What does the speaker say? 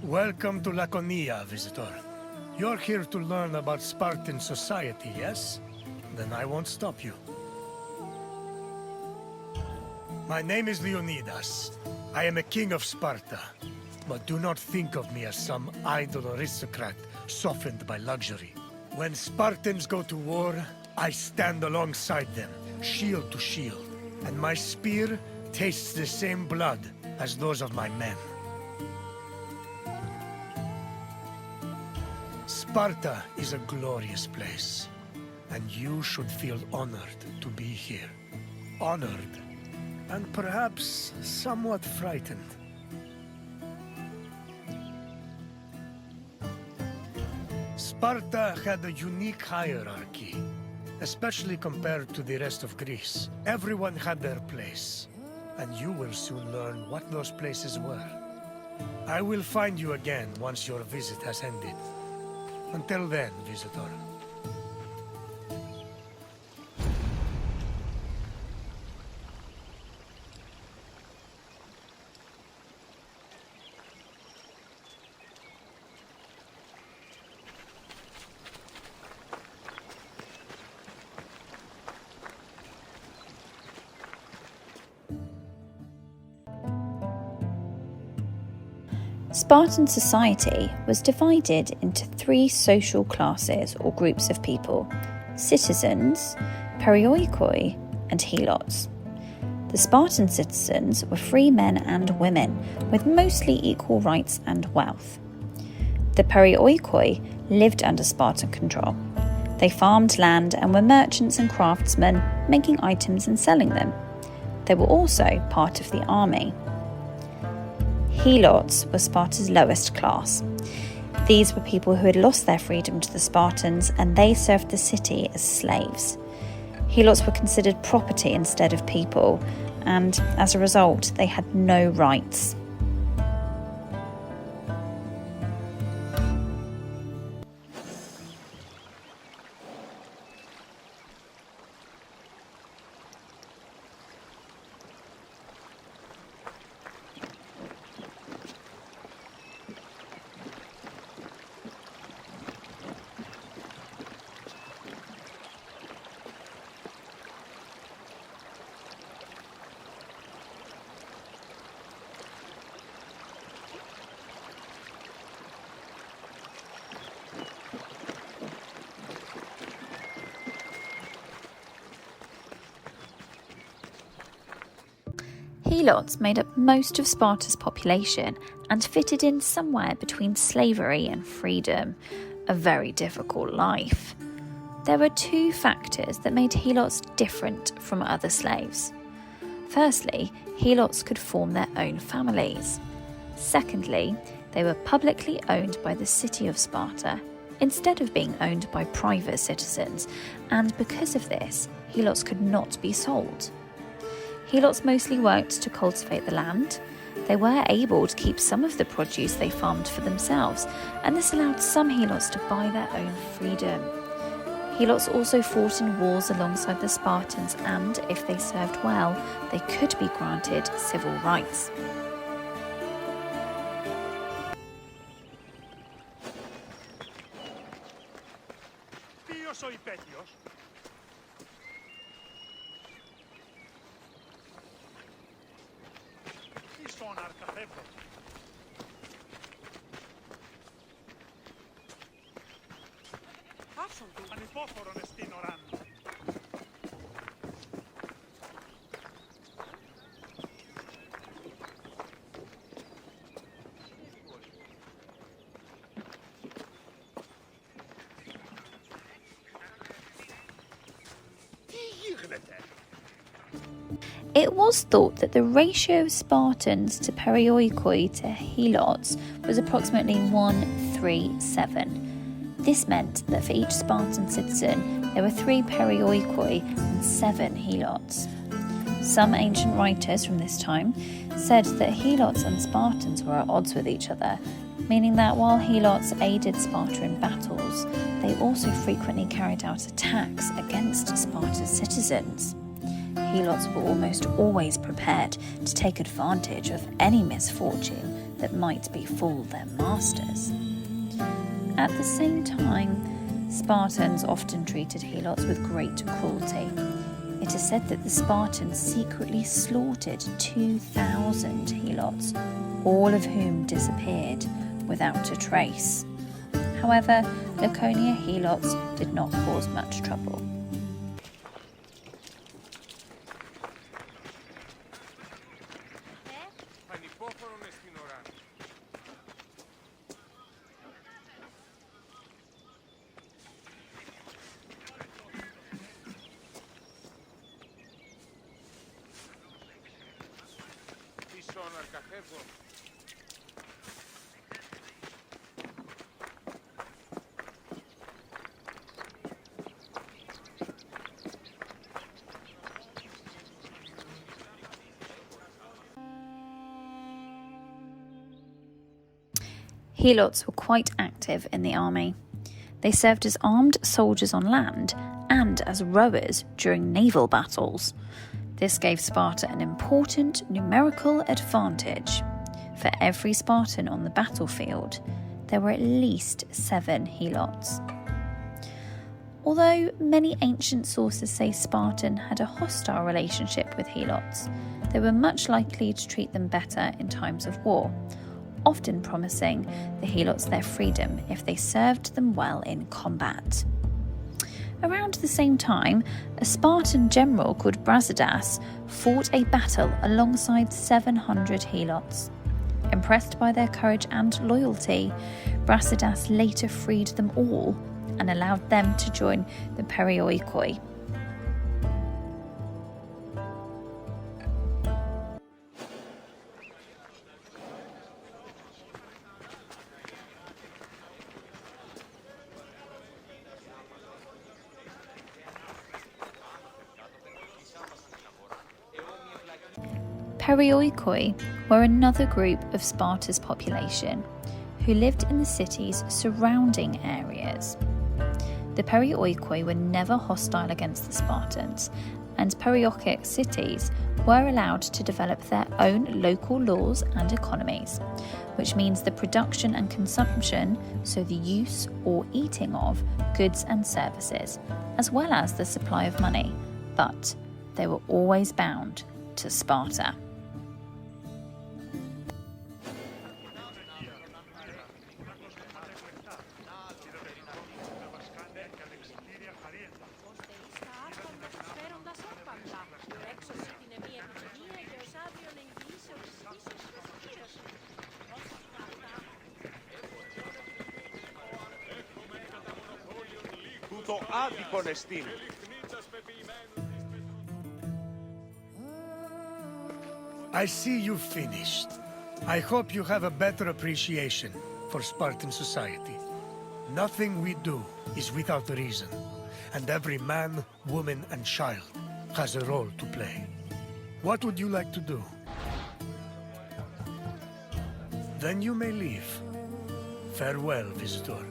Welcome to Laconia, visitor. You're here to learn about Spartan society, yes? Then I won't stop you. My name is Leonidas. I am a king of Sparta. But do not think of me as some idle aristocrat softened by luxury. When Spartans go to war, I stand alongside them, shield to shield. And my spear tastes the same blood as those of my men. Sparta is a glorious place, and you should feel honored to be here. Honored, and perhaps somewhat frightened. Sparta had a unique hierarchy, especially compared to the rest of Greece. Everyone had their place, and you will soon learn what those places were. I will find you again once your visit has ended. Until then, visitor. Spartan society was divided into three social classes or groups of people: citizens, perioikoi, and helots. The Spartan citizens were free men and women with mostly equal rights and wealth. The perioikoi lived under Spartan control. They farmed land and were merchants and craftsmen, making items and selling them. They were also part of the army. Helots were Sparta's lowest class. These were people who had lost their freedom to the Spartans, and they served the city as slaves. Helots were considered property instead of people, and as a result, they had no rights. Helots made up most of Sparta's population and fitted in somewhere between slavery and freedom, a very difficult life. There were two factors that made Helots different from other slaves. Firstly, Helots could form their own families. Secondly, they were publicly owned by the city of Sparta instead of being owned by private citizens, and because of this, Helots could not be sold. Helots mostly worked to cultivate the land. They were able to keep some of the produce they farmed for themselves, and this allowed some Helots to buy their own freedom. Helots also fought in wars alongside the Spartans, and if they served well, they could be granted civil rights. It was thought that the ratio of Spartans to perioikoi to helots was approximately 1:3:7. This meant that for each Spartan citizen, there were 3 perioikoi and 7 helots. Some ancient writers from this time said that helots and Spartans were at odds with each other, meaning that while helots aided Sparta in battles, they also frequently carried out attacks against Sparta's citizens. Helots were almost always prepared to take advantage of any misfortune that might befall their masters. At the same time, Spartans often treated helots with great cruelty. It is said that the Spartans secretly slaughtered 2,000 helots, all of whom disappeared without a trace. However, Laconia helots did not cause much trouble. Helots were quite active in the army. They served as armed soldiers on land and as rowers during naval battles. This gave Sparta an important numerical advantage. For every Spartan on the battlefield, there were at least 7 helots. Although many ancient sources say Spartan had a hostile relationship with helots, they were much likely to treat them better in times of war, often promising the helots their freedom if they served them well in combat. Around the same time, a Spartan general called Brasidas fought a battle alongside 700 helots. Impressed by their courage and loyalty, Brasidas later freed them all and allowed them to join the Perioikoi. Perioikoi were another group of Sparta's population who lived in the city's surrounding areas. The Perioikoi were never hostile against the Spartans, and Perioic cities were allowed to develop their own local laws and economies, which means the production and consumption, so the use or eating of goods and services, as well as the supply of money, but they were always bound to Sparta. I see you've finished. I hope you have a better appreciation for Spartan society. Nothing we do is without a reason, and every man, woman, and child has a role to play. What would you like to do? Then you may leave. Farewell, visitor.